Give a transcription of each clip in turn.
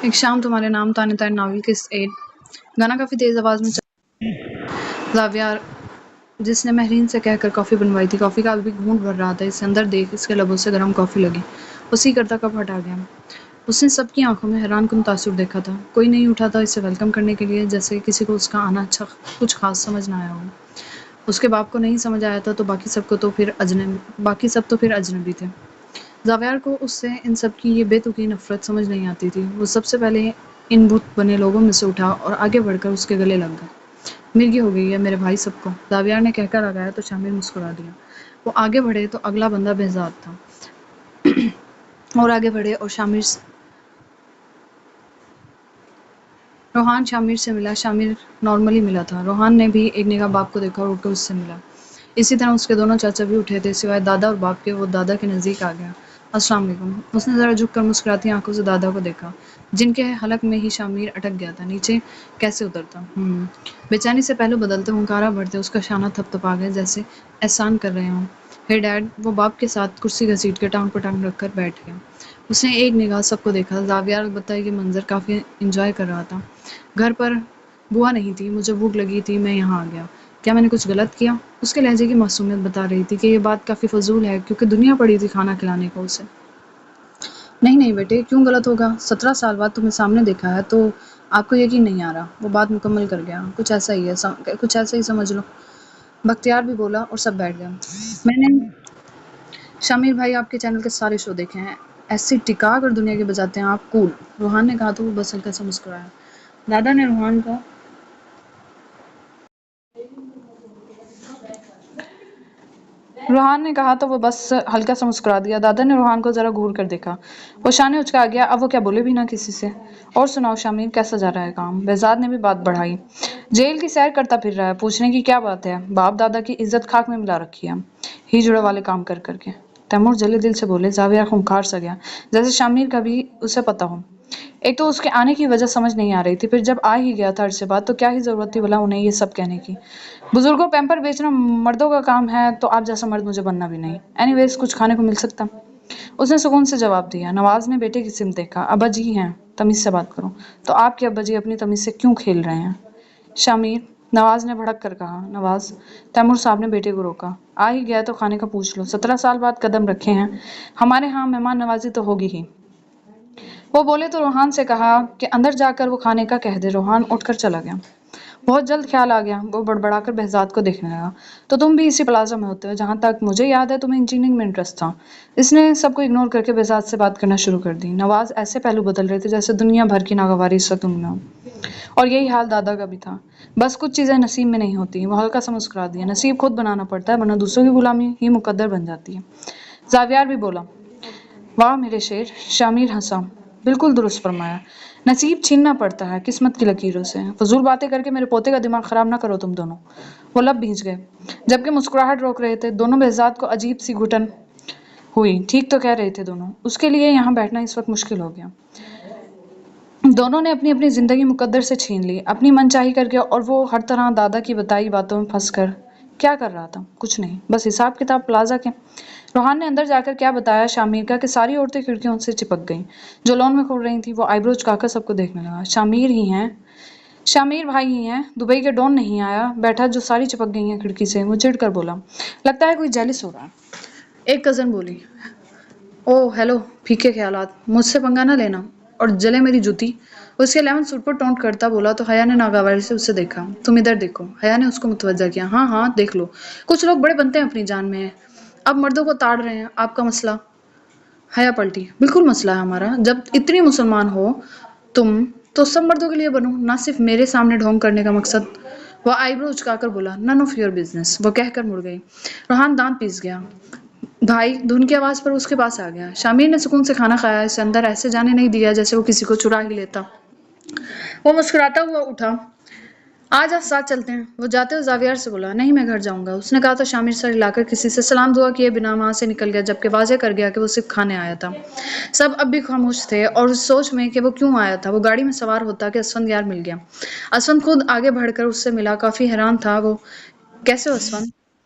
ایک شام تمہارے نام تانے تانے ناول کے 8 گانا کافی تیز آواز میں زاویہ جس نے مہرین سے کہہ کر کافی بنوائی تھی، کافی کا بھی گھونٹ بھر رہا تھا۔ اسے اندر دیکھ اس کے لبوں سے گرم کافی لگی، اسی کرتا کپ ہٹا گیا۔ اس نے سب کی آنکھوں میں حیران کن تاثر دیکھا تھا۔ کوئی نہیں اٹھا تھا اسے ویلکم کرنے کے لیے، جیسے کسی کو اس کا آنا کچھ خاص سمجھ نہ آیا ہو۔ اس کے باپ کو نہیں سمجھ آیا تھا تو باقی سب تو پھر اجنبی تھے۔ زاویار کو اس سے ان سب کی یہ بے تکی نفرت سمجھ نہیں آتی تھی۔ وہ سب سے پہلے ان بت بنے لوگوں میں سے اٹھا اور آگے بڑھ کر اس کے گلے لگ گیا۔ مرگی ہو گئی ہے میرے بھائی سب کو، زاویار نے کہہ کر آگایا تو شامل مسکرا دیا۔ وہ آگے بڑھے تو اگلا بندہ بہزاد تھا اور آگے بڑھے اور روحان شامر سے ملا۔ شامر نارملی ملا تھا۔ روحان نے بھی ایک نگاہ باپ کو دیکھا اور اٹھ کر اس سے ملا۔ اسی طرح اس کے دونوں چاچا بھی اٹھے تھے سوائے دادا اور باپ کے۔ وہ دادا کے نزدیک آ گیا۔ السلام علیکم۔ اس نے ذرا جھک کر مسکراتی آنکھوں سے دادا کو دیکھا، جن کے حلق میں ہی شامر اٹک گیا تھا۔ نیچے کیسے اترتا؟ بے چینی سے پہلو بدلتے، ہنکارا بڑھتے، اس کا شانہ تھپ تھپا گیا جیسے احسان کر رہے ہوں۔ ہے ڈیڈ۔ وہ باپ کے ساتھ کرسی گھسیٹ کے ٹانگ پر ٹانگ رکھ کر بیٹھ گیا۔ اس نے ایک نگاہ سب کو دیکھا۔ زاویار البتہ یہ منظر کافی انجوائے کر رہا تھا۔ گھر پر بوا نہیں تھی، مجھے بھوک لگی تھی، میں یہاں آ گیا۔ کیا میں نے کچھ غلط کیا؟ اس کے لہجے کی معصومیت بتا رہی تھی کہ یہ بات کافی فضول ہے کیونکہ دنیا پڑی تھی کھانا کھلانے کو اسے۔ نہیں نہیں بیٹے، کیوں غلط ہوگا؟ 17 سال بعد تمہیں سامنے دیکھا ہے تو آپ کو یقین نہیں آ رہا۔ وہ بات مکمل کر گیا۔ کچھ ایسا ہی سمجھ لو۔ بختیار بھی بولا اور سب بیٹھ گئے۔ میں نے شامر بھائی آپ کے چینل کے سارے شو دیکھے ہیں، ایسی ٹکا کر دنیا کے بجاتے ہیں آپ، کول۔ روحان نے کہا تو وہ بس ہلکا سا مسکرایا۔ دادا نے روحان کو ذرا گھور کر دیکھا۔ وہ شانے اچکا گیا۔ اب وہ کیا بولے بھی نہ کسی سے۔ اور سناؤ شامر، کیسا جا رہا ہے کام؟ بہزاد نے بھی بات بڑھائی۔ جیل کی سیر کرتا پھر رہا ہے، پوچھنے کی کیا بات ہے؟ باپ دادا کی عزت خاک میں ملا رکھی ہے ہی جڑے والے کام کر کر کے۔ تیمور جلے دل سے بولے۔ زاویہ خونخوار سا گیا، جیسے شامر کا بھی اسے پتہ ہو۔ ایک تو اس کے آنے کی وجہ سمجھ نہیں آ رہی تھی، پھر جب آ ہی گیا تھا عرصے بعد تو کیا ہی ضرورت تھی بھلا انہیں یہ سب کہنے کی۔ بزرگوں پیمپر بیچنا مردوں کا کام ہے تو آپ جیسا مرد مجھے بننا بھی نہیں۔ اینی ویز کچھ کھانے کو مل سکتا؟ اس نے سکون سے جواب دیا۔ نواز نے بیٹے کی سمت دیکھا۔ ابا جی ہیں، تمیز سے بات کرو۔ تو آپ کے ابا جی اپنی تمیز سے کیوں کھیل رہے ہیں؟ شامر، نواز نے بھڑک کر کہا۔ نواز؟ تیمور صاحب نے بیٹے کو روکا۔ آ ہی گیا تو کھانے کا پوچھ لو، 17 سال بعد قدم رکھے ہیں، ہمارے ہاں مہمان نوازی تو ہوگی ہی۔ وہ بولے تو روحان سے کہا کہ اندر جا کر وہ کھانے کا کہہ دے۔ روحان اٹھ کر چلا گیا۔ بہت جلد خیال آ گیا۔ وہ بڑبڑا کر بہزاد کو دیکھنے لگا۔ تو تم بھی اسی پلازا میں ہوتے ہو؟ جہاں تک مجھے یاد ہے تمہیں انجینئرنگ میں انٹرسٹ تھا۔ اس نے سب کو اگنور کر کے بہزاد سے بات کرنا شروع کر دی۔ نواز ایسے پہلو بدل رہے تھے جیسے دنیا بھر کی ناگواری اس وقت ان میں ہو، اور یہی حال دادا کا بھی تھا۔ بس کچھ چیزیں نصیب میں نہیں ہوتی۔ وہ ہلکا سا مسکرا دیا۔ نصیب خود بنانا پڑتا ہے ورنہ دوسروں کی غلامی ہی مقدر بن جاتی ہے۔ زاویار بھی بولا۔ واہ میرے شیر۔ شامر ہنسا۔ بالکل درست فرمایا۔ نصیب چھیننا پڑتا ہے قسمت کی لکیروں سے۔ فضول باتیں کر کے میرے پوتے کا دماغ خراب نہ کرو تم دونوں۔ وہ لب بھیج گئے جبکہ مسکراہٹ روک رہے تھے۔ دونوں بہزاد کو عجیب سی گھٹن ہوئی۔ ٹھیک تو کہہ رہے تھے دونوں، اس کے لیے یہاں بیٹھنا اس وقت مشکل ہو گیا۔ دونوں نے اپنی اپنی زندگی مقدر سے چھین لی، اپنی من چاہی کر کے، اور وہ ہر طرح دادا کی بتائی باتوں میں پھنس کر کیا کر رہا تھا؟ کچھ نہیں، بس حساب کتاب پلازا کے۔ روحان نے اندر جا کر کیا بتایا شامر کا کہ ساری عورتیں کھڑکیوں سے چپک گئیں جو لون میں کھڑ رہی تھیں۔ وہ آئی برو چکا کر سب کو دیکھنے لگا۔ شامر بھائی ہی ہیں، دبئی کے ڈون نہیں آیا بیٹھا جو ساری چپک گئی ہیں کھڑکی سے۔ وہ چڑھ کر بولا۔ لگتا ہے کوئی جیلس ہو رہا ہے۔ ایک کزن بولی۔ اوہ ہیلو، پھیکے خیالات، مجھ سے پنگا نہ لینا اور جلے میری جوتی۔ اس کے 11 سوٹ پر ٹونٹ کرتا بولا تو حیا نے ناگواری سے اسے دیکھا۔ تم ادھر دیکھو۔ حیا نے اس کو متوجہ کیا۔ ہاں ہاں دیکھ لو، کچھ لوگ بڑے بنتے ہیں اپنی جان میں، اب مردوں کو تاڑ رہے ہیں۔ آپ کا مسئلہ؟ حیا پلٹی۔ بالکل مسئلہ ہے ہمارا، جب اتنی مسلمان ہو تم تو سب مردوں کے لیے بنو، نہ صرف میرے سامنے ڈھونگ کرنے کا مقصد۔ وہ آئی برو اچکا کر بولا۔ None of your business. وہ کہہ کر مڑ گئی۔ روحان دانت پیس گیا۔ بھائی دھن کی آواز پر اس کے پاس آ گیا۔ شامر نے سکون سے کھانا کھایا، اسے اندر ایسے جانے نہیں دیا جیسے وہ کسی کو چرا ہی لیتا۔ وہ مسکراتا ہوا اٹھا۔ آج ساتھ چلتے ہیں۔ وہ جاتے ہوئے زاویار سے بولا۔ نہیں میں گھر جاؤں گا، اس نے کہا تو شامر سر ہلا کر کسی سے سلام دعا کیے بنا وہاں سے نکل گیا، جبکہ واضح کر گیا کہ وہ صرف کھانے آیا تھا۔ سب اب بھی خاموش تھے اور اس سوچ میں کہ وہ کیوں آیا تھا۔ وہ گاڑی میں سوار ہوتا کہ اسفند یار مل گیا۔ اسفند خود آگے بڑھ کر اس سے ملا، کافی حیران تھا وہ۔ کیسے ہو اسفند؟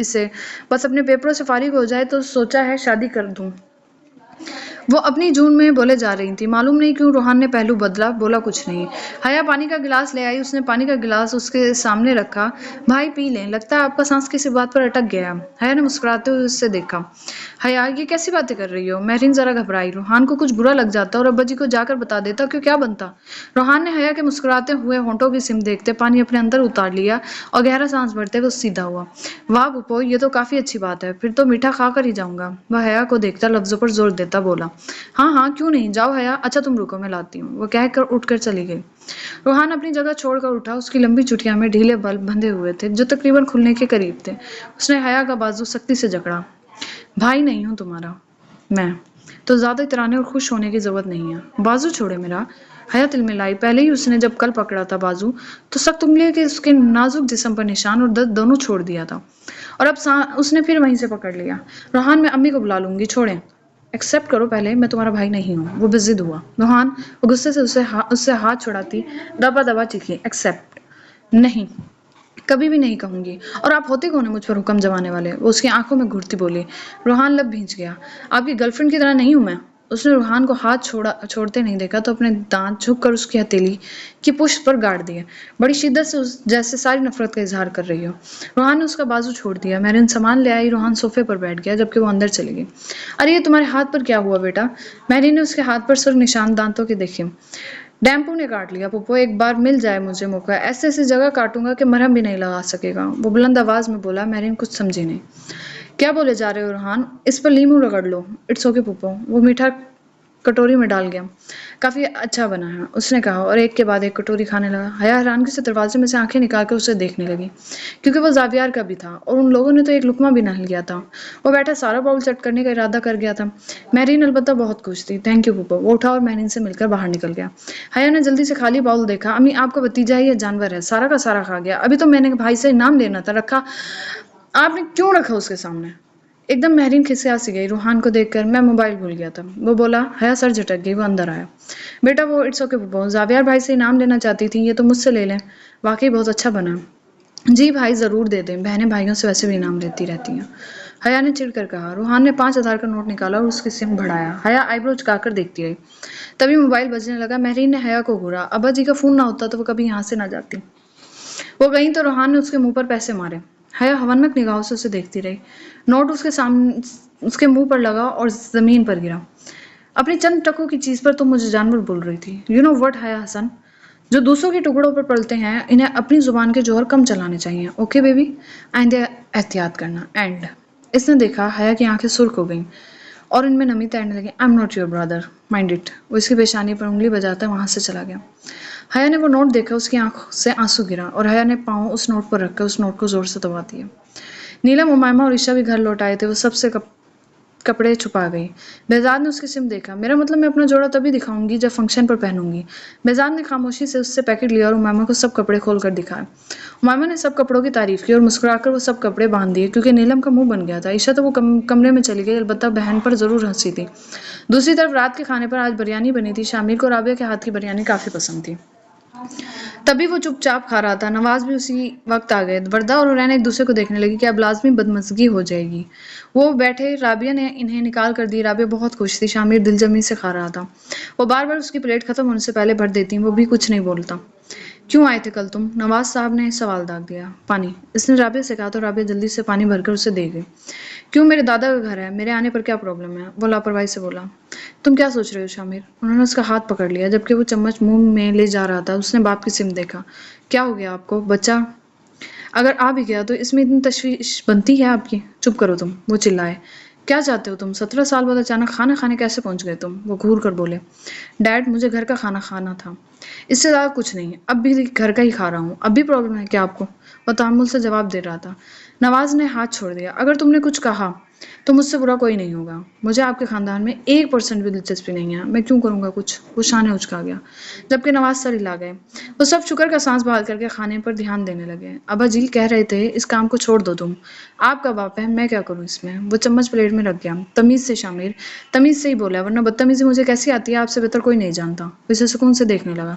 اسے بس اپنے پیپروں سے فارغ ہو جائے تو سوچا ہے شادی کر دوں۔ وہ اپنی جون میں بولے جا رہی تھی، معلوم نہیں کیوں روحان نے پہلو بدلا، بولا کچھ نہیں۔ حیا پانی کا گلاس لے آئی، اس نے پانی کا گلاس اس کے سامنے رکھا۔ بھائی پی لیں، لگتا ہے آپ کا سانس کسی بات پر اٹک گیا ہے۔ حیا نے مسکراتے ہوئے اس سے دیکھا۔ حیا یہ کیسی باتیں کر رہی ہو؟ مہرین ذرا گھبرائی، روحان کو کچھ برا لگ جاتا اور ابا جی کو جا کر بتا دیتا کہ کیا بنتا۔ روحان نے حیا کے مسکراتے ہوئے ہونٹوں کی سمت دیکھتے پانی اپنے اندر اتار لیا اور گہرا سانس بھرتے ہوئے سیدھا ہوا۔ واہ پھپھو، یہ تو کافی اچھی بات ہے، پھر تو میٹھا کھا کر ہی جاؤں گا۔ وہ حیا کو دیکھتا لفظوں پر زور دیتا بولا، ہاں ہاں کیوں نہیں، جاؤ حیا، اچھا تم رکو میں لاتی ہوں۔ وہ کہہ کر اٹھ کر چلی گئی۔ روحان اپنی جگہ چھوڑ کر اٹھا، اس کی لمبی چٹیاں میں ڈھیلے بل بندھے ہوئے تھے جو تقریباً کھلنے کے قریب تھے۔ اس نے حیا کا بازو سختی سے جکڑا۔ بھائی نہیں ہوں تمہارا میں، تو زیادہ اترانے اور خوش ہونے کی ضرورت نہیں ہے۔ بازو چھوڑے میرا۔ حیا تلملائی، پہلے ہی اس نے جب کل پکڑا تھا بازو تو سخت انگلیوں کے اس کے نازک جسم پر نشان اور درد دونوں چھوڑ دیا تھا، اور اب اس نے پھر وہیں سے پکڑ لیا۔ روحان میں امی کو بلا لوں گی، چھوڑیں۔ ایکسپٹ کرو پہلے، میں تمہارا بھائی نہیں ہوں۔ وہ بضد ہوا۔ روحان، وہ غصے سے اس سے ہاتھ چھڑاتی دبا دبا چیخی، ایکسپٹ نہیں، کبھی بھی نہیں کہوں گی، اور آپ ہوتے کون ہیں مجھ پر حکم جمانے والے؟ وہ اس کی آنکھوں میں گھرتی بولی۔ روحان لب بھینچ گیا۔ آپ کی گرل فرینڈ کی طرح نہیں ہوں میں۔ اس نے روحان کو ہاتھ چھوڑتے نہیں دیکھا تو اپنے دانت جھک کر اس کی ہتھیلی کی پشت پر گاڑ دیے، بڑی شدت سے جیسے ساری نفرت کا اظہار کر رہی ہو۔ روحان نے اس کا بازو چھوڑ دیا۔ مہرین سامان لے آئی۔ روحان صوفے پر بیٹھ گیا جبکہ وہ اندر چلی گئی۔ ارے یہ تمہارے ہاتھ پر کیا ہوا بیٹا؟ مہرین نے اس کے ہاتھ پر سرخ نشان دانتوں کے دیکھے۔ ڈیمپو نے کاٹ لیا پھپھو، ایک بار مل جائے مجھے موقع، ایسے ایسی جگہ کاٹوں گا کہ مرہم بھی نہیں لگا سکے گا۔ وہ بلند آواز میں بولا۔ مہرین کچھ سمجھی نہیں۔ کیا بولے جا رہے ہو روحان؟ اس پر لیموں رگڑ لو۔ It's okay پھپھو۔ وہ میٹھا کٹوری میں ڈال گیا۔ کافی اچھا بنا ہے، اس نے کہا اور ایک کے بعد ایک کٹوری کھانے لگا۔ حیا حیرانگی سے دروازے میں سے آنکھیں نکال کر اسے دیکھنے لگی، کیونکہ وہ زاویار کا بھی تھا اور ان لوگوں نے تو ایک لقمہ بھی نہ لیا تھا۔ وہ بیٹھا سارا باؤل چٹ کرنے کا ارادہ کر گیا تھا۔ مہرین البتہ بہت خوش تھی۔ تھینک یو پھپھو۔ وہ اٹھا اور مہرین سے مل کر باہر نکل گیا۔ حیا نے جلدی سے خالی باؤل دیکھا۔ امی آپ کا بھتیجا ہی یہ جانور ہے، سارا کا سارا کھا گیا۔ ابھی تو میں نے بھائی سے انعام لینا تھا، رکھا آپ نے کیوں رکھا اس کے سامنے؟ ایک دم مہرین کھسیا سی گئی روحان کو دیکھ کر۔ میں موبائل بھول گیا تھا، وہ بولا۔ حیا سر جھٹک گئی۔ وہ اندر آیا۔ بیٹا وہ اٹس اوکے پھپھو، زاویار بھائی سے انعام لینا چاہتی تھی، یہ تو مجھ سے لے لیں، واقعی بہت اچھا بنا۔ جی بھائی ضرور دے دیں، بہنیں بھائیوں سے ویسے بھی انعام لیتی رہتی ہیں، حیا نے چڑھ کر کہا۔ روحان نے 5,000 کا نوٹ نکالا اور اس کی سم بڑھایا۔ حیا آئی برو چکا کر دیکھتی رہی۔ تبھی موبائل بجنے لگا۔ مہرین نے حیا کو گھورا۔ ابا جی کا فون نہ ہوتا تو وہ کبھی یہاں سے نہ جاتی، وہ گئی تو روحان نے اس کے منہ پر پیسے مارے۔ حیا ہونک نگاہوں سے اسے دیکھتی رہی۔ نوٹ اس کے منہ پر لگا اور زمین پر گرا۔ اپنی چند ٹکوں کی چیز پر تم مجھے جانور بول رہی تھی۔ یو نو وٹ حیا حسن، جو دوسروں کے ٹکڑوں پر پلتے ہیں انہیں اپنی زبان کے جوہر کم چلانے چاہیے، اوکے بیبی، آئندہ احتیاط کرنا، اینڈ۔ اس نے دیکھا حیا کی آنکھیں سرخ ہو گئیں اور ان میں نمی تیرنے لگی۔ I am not your Brother, mind it. وہ اس کی پیشانی پر انگلی بجاتا وہاں سے چلا گیا۔ حیا نے وہ نوٹ دیکھا، اس کی آنکھ سے آنسو گرا اور حیا نے پاؤں اس نوٹ پر رکھ کر اس نوٹ کو زور سے دبا دیا۔ نیلم، امائمہ اور عشا بھی گھر لوٹ آئے تھے، وہ سب سے کپڑے چھپا گئی۔ بہزاد نے اس کی سم دیکھا۔ میرا مطلب میں اپنا جوڑا تبھی دکھاؤں گی جب فنکشن پر پہنوں گی۔ بہزاد نے خاموشی سے اس سے پیکٹ لیا اور امائمہ کو سب کپڑے کھول کر دکھائے۔ امائمہ نے سب کپڑوں کی تعریف کی اور مسکرا کر وہ سب کپڑے باندھ دیے کیونکہ نیلم کا منہ بن گیا تھا۔ عشا تو وہ کمرے میں چلی گئی، البتہ بہن پر ضرور ہنسی تھی۔ دوسری طرف رات کے کھانے پر آج بریانی بنی تھی۔ شامل کو رابعہ کے ہاتھ کی بریانی کافی پسند تھی، تبھی وہ چپ چاپ کھا رہا تھا۔ نواز بھی اسی وقت آ گئے۔ وردہ اور حورین ایک دوسرے کو دیکھنے لگی کہ اب لازمی بدمزگی ہو جائے گی۔ وہ بیٹھے، رابعہ نے انہیں نکال کر دی۔ رابعہ بہت خوش تھی، شامل دل جمی سے کھا رہا تھا۔ وہ بار بار اس کی پلیٹ ختم ہونے سے پہلے بھر دیتی، وہ بھی کچھ نہیں بولتا۔ کیوں آئے تھے کل تم؟ نواز صاحب نے سوال داغ دیا۔ پانی، اس نے رابعہ سے کہا تو رابعہ جلدی سے پانی بھر کر اسے دے گئی۔ کیوں، میرے دادا کا گھر ہے، میرے آنے پر کیا پرابلم ہے؟ وہ لاپرواہی سے بولا۔ تم کیا سوچ رہے ہو شامر؟ انہوں نے اس کا ہاتھ پکڑ لیا جبکہ وہ چمچ منہ میں لے جا رہا تھا۔ اس نے باپ کی سم دیکھا۔ کیا ہو گیا آپ کو بچہ؟ اگر آ بھی گیا تو اس میں اتنی تشویش بنتی ہے آپ کی؟ چپ کرو تم، وہ چلائے۔ کیا چاہتے ہو تم؟ 17 سال بعد اچانک کھانا کھانے کیسے پہنچ گئے تم؟ وہ گھور کر بولے۔ ڈیڈ، مجھے گھر کا کھانا کھانا تھا، اس سے زیادہ کچھ نہیں، اب بھی گھر کا ہی کھا رہا ہوں۔ اب بھی پرابلم ہے کیا آپ کو؟ وہ تحمل سے جواب دے رہا تھا۔ نواز نے ہاتھ چھوڑ دیا۔ اگر تم نے کچھ کہا تو مجھ سے برا کوئی نہیں ہوگا، مجھے آپ کے خاندان میں 1% بھی دلچسپی نہیں ہے، میں کیوں کروں گا کچھ؟ وہ شانے اچکا گیا جبکہ نواز سر ہلا گئے۔ وہ سب شکر کا سانس بحال کر کے کھانے پر دھیان دینے لگے۔ ابا جی کہہ رہے تھے اس کام کو چھوڑ دو تم، آپ کا باپ ہے، میں کیا کروں اس میں؟ وہ چمچ پلیٹ میں رکھ گیا۔ تمیز سے شامر، تمیز سے ہی بولا، ورنہ بدتمیزی مجھے کیسی آتی ہے، آپ سے بہتر کوئی نہیں جانتا۔ اسے سکون سے دیکھنے لگا۔